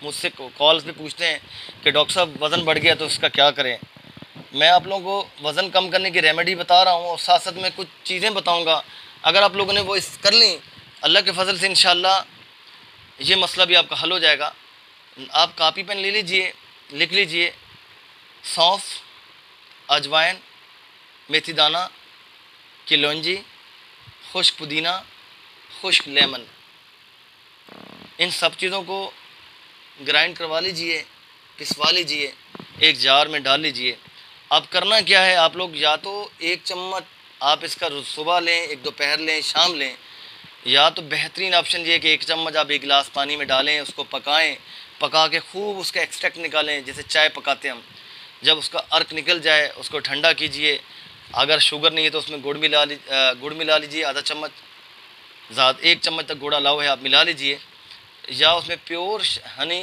मुझसे कॉल्स पे पूछते हैं कि डॉक्टर साहब वज़न बढ़ गया तो इसका क्या करें। मैं आप लोगों को वज़न कम करने की रेमेडी बता रहा हूँ और साथ साथ में कुछ चीज़ें बताऊँगा। अगर आप लोगों ने वो इस कर ली, अल्लाह के फजल से इंशाल्लाह ये मसला भी आपका हल हो जाएगा। आप कापी पेन ले लीजिए, लिख लीजिए। सौंफ, अजवाइन, मेथी दाना, चिलौंजी, खुश्क पुदीना, खुश्क लेमन, इन सब चीज़ों को ग्राइंड करवा लीजिए, पिसवा लीजिए, एक जार में डाल लीजिए। अब करना क्या है, आप लोग या तो 1 चम्मच आप इसका सुबह लें, एक दोपहर लें, शाम लें, या तो बेहतरीन ऑप्शन ये है कि 1 चम्मच आप 1 गिलास पानी में डालें, उसको पकाएं, पका के खूब उसका एक्सट्रैक्ट निकालें, जैसे चाय पकाते हैं हम। जब उसका अर्क निकल जाए उसको ठंडा कीजिए। अगर शुगर नहीं है तो उसमें गुड़ मिला लीजिए, आधा चम्मच, ज़्यादा 1 चम्मच तक गुड़ अलाउ है, आप मिला लीजिए। या उसमें प्योर हनी